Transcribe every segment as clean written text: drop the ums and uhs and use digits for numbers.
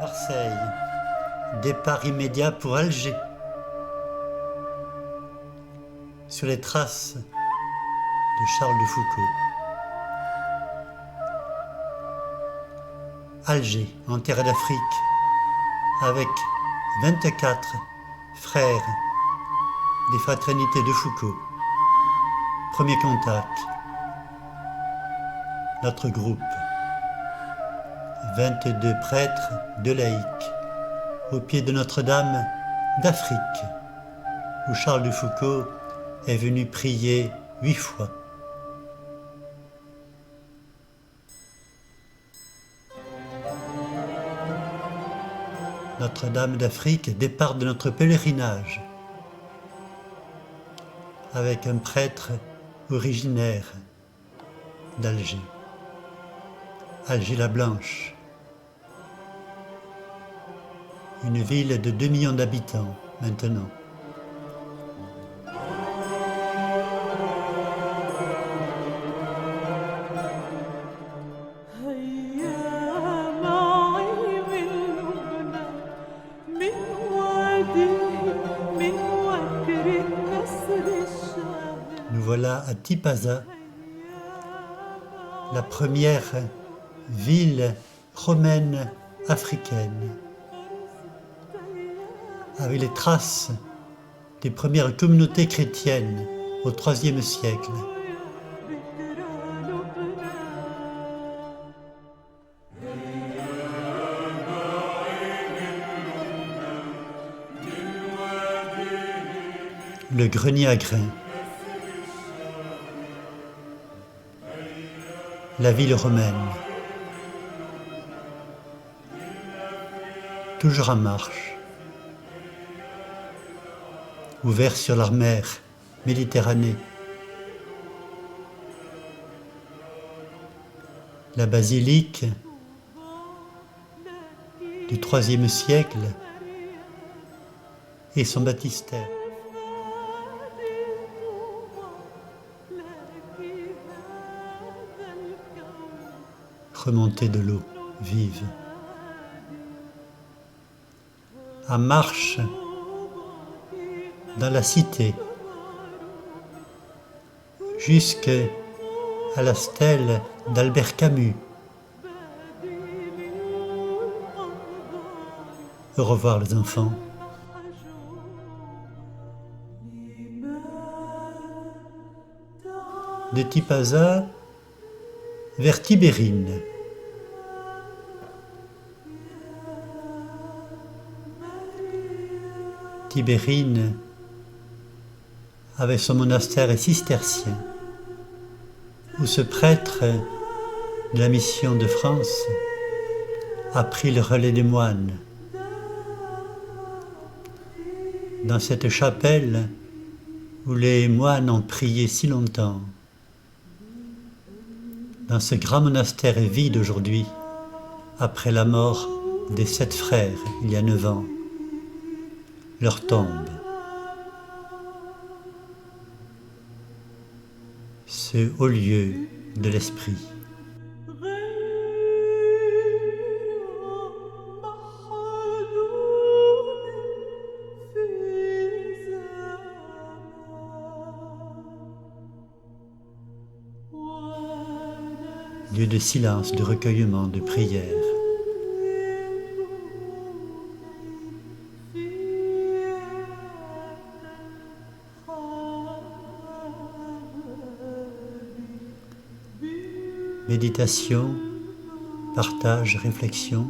Marseille. Départ immédiat pour Alger. Sur les traces de Charles de Foucault. Alger, en terre d'Afrique, avec 24 frères des fraternités de Foucault. Premier contact. Notre groupe. 22 prêtres, 2 laïcs, au pied de Notre-Dame d'Afrique, où Charles de Foucault est venu prier 8 fois. Notre-Dame d'Afrique, départ de notre pèlerinage, avec un prêtre originaire d'Alger, Alger-la-Blanche, une ville de 2 millions d'habitants maintenant. Nous voilà à Tipaza, la première ville romaine africaine, avec les traces des premières communautés chrétiennes au IIIe siècle. Le grenier à grains. La ville romaine. Toujours en marche. Ouvert sur la mer Méditerranée. La basilique du IIIe siècle et son baptistère. Remontée de l'eau vive. En marche dans la cité, jusqu'à la stèle d'Albert Camus. Au revoir les enfants. De Tipaza vers Tibérine. Tibérine, avec son monastère cistercien, où ce prêtre de la mission de France a pris le relais des moines. Dans cette chapelle où les moines ont prié si longtemps, dans ce grand monastère vide aujourd'hui, après la mort des 7 frères il y a 9 ans, leur tombe. Ce haut lieu de l'esprit. Lieu de silence, de recueillement, de prière. Méditation, partage, réflexion.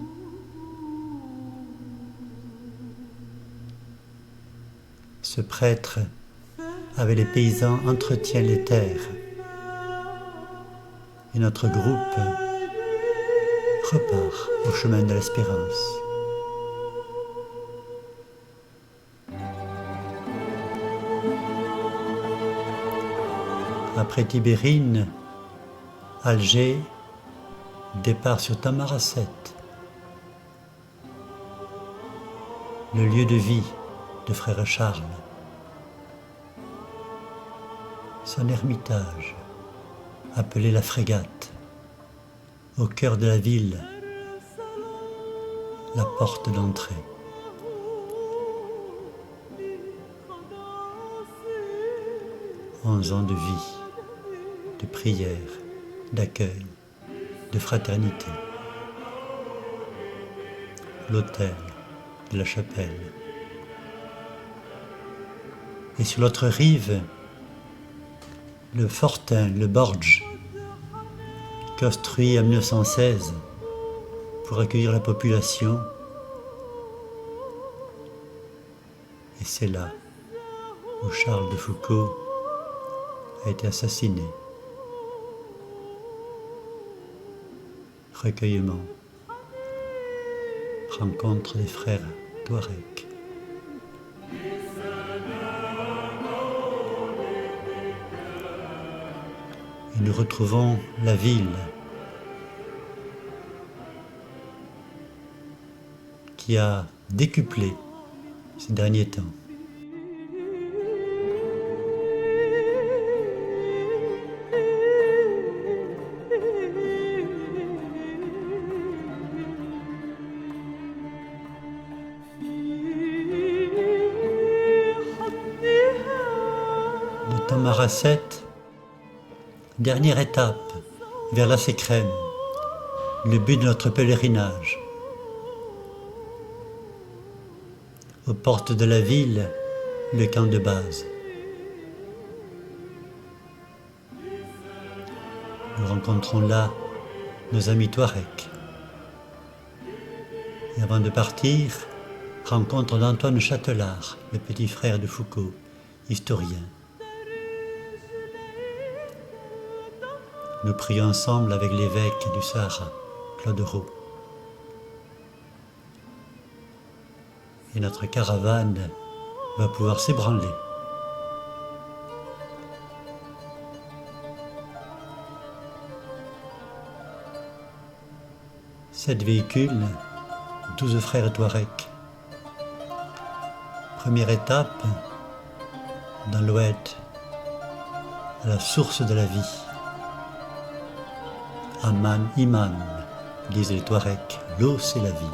Ce prêtre, avec les paysans, entretient les terres. Et notre groupe repart au chemin de l'espérance. Après Tibérine, Alger, départ sur Tamaracet, le lieu de vie de frère Charles, son ermitage, appelé la Frégate, au cœur de la ville, la porte d'entrée. Onze ans de vie, de prière, d'accueil, de fraternité. L'autel de la chapelle. Et sur l'autre rive, le fortin, le Borge, construit en 1916 pour accueillir la population. Et c'est là où Charles de Foucault a été assassiné. Recueillement, rencontre des frères Touaregs. Et nous retrouvons la ville qui a décuplé ces derniers temps. De Tamaracet, dernière étape vers la Sécrème, le but de notre pèlerinage. Aux portes de la ville, le camp de base. Nous rencontrons là nos amis Touaregs. Et avant de partir, rencontre d'Antoine Châtelard, le petit frère de Foucault, historien. Nous prions ensemble avec l'évêque du Sahara, Claude Roux. Et notre caravane va pouvoir s'ébranler. Sept véhicules, 12 frères Touaregs. Première étape, dans l'Oued, à la source de la vie. Aman Iman, disent les Touaregs, l'eau c'est la vie.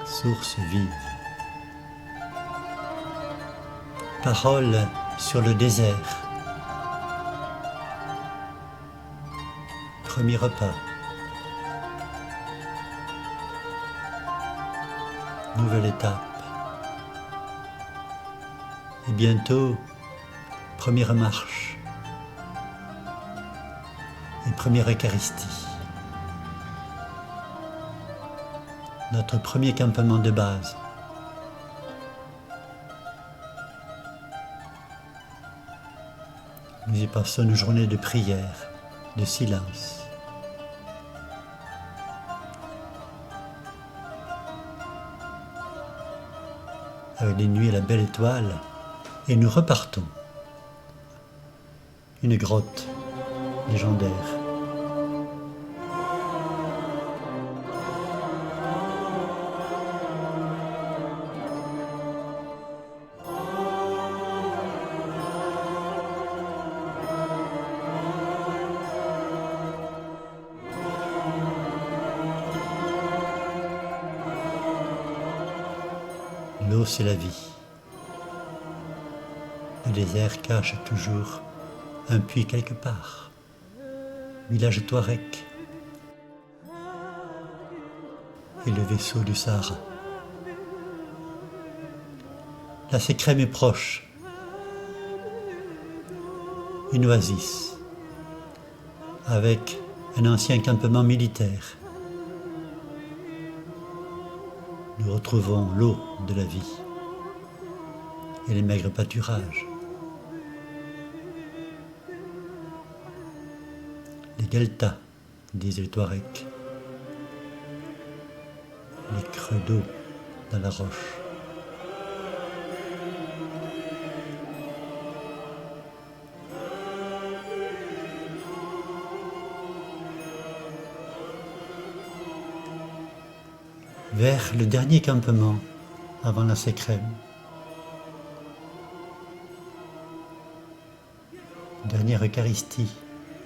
Source vive. Parole sur le désert. Premier repas. Nouvelle étape. Et bientôt, première marche. Et première Eucharistie. Notre premier campement de base. Nous y passons une journée de prière, de silence. Avec les nuits à la belle étoile, et nous repartons. Une grotte légendaire. L'eau, c'est la vie. Le désert cache toujours un puits quelque part. Village Touareg. Et le vaisseau du Sahara. La Sécrème est proche. Une oasis. Avec un ancien campement militaire. Nous retrouvons l'eau de la vie et les maigres pâturages. Les gueltas, disent les Touaregs. Les creux d'eau dans la roche. Vers le dernier campement avant la Sécrème. Dernière Eucharistie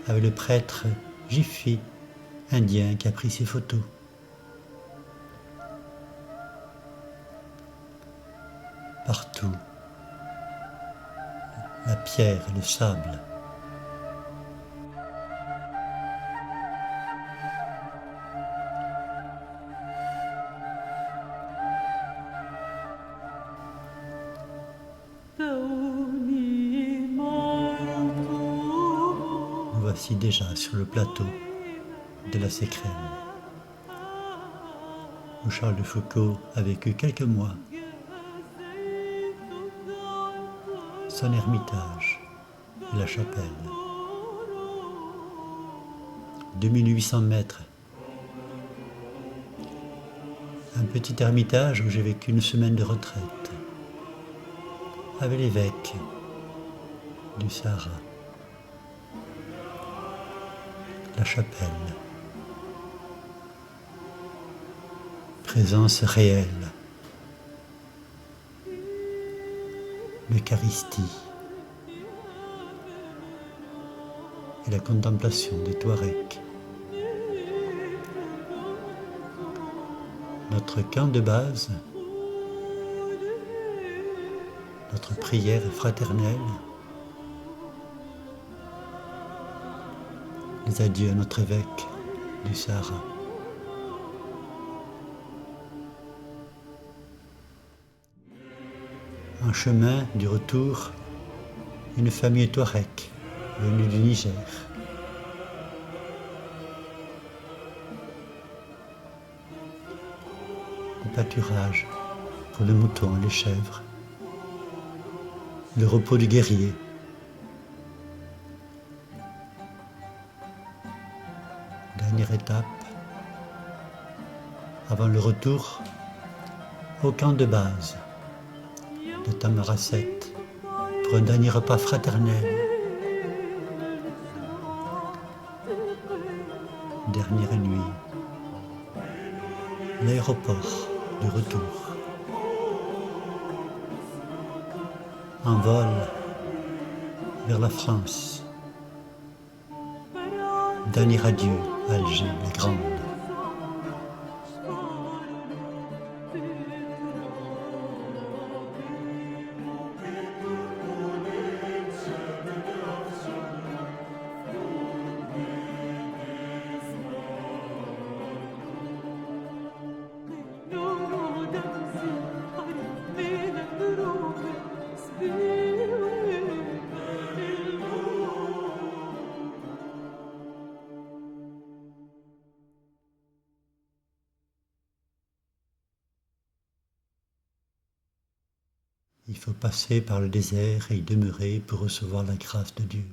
avec le prêtre Jiffy, indien, qui a pris ses photos. Partout, la pierre et le sable. Nous voici déjà sur le plateau de la Sécrème, où Charles de Foucault a vécu quelques mois. Son ermitage et la chapelle. 2800 mètres. Un petit ermitage où j'ai vécu une semaine de retraite, avec l'évêque du Sahara. La chapelle. Présence réelle. L'Eucharistie. Et la contemplation des Touaregs. Notre camp de base, notre prière fraternelle, les adieux à notre évêque du Sahara. En chemin du retour, une famille Touareg venue du Niger. Le pâturage pour les moutons et les chèvres. Le repos du guerrier. Dernière étape, avant le retour au camp de base de Tamaracet pour un dernier repas fraternel. Dernière nuit, l'aéroport du retour. En vol vers la France. Dernier adieu à Alger la Grande. Il faut passer par le désert et y demeurer pour recevoir la grâce de Dieu.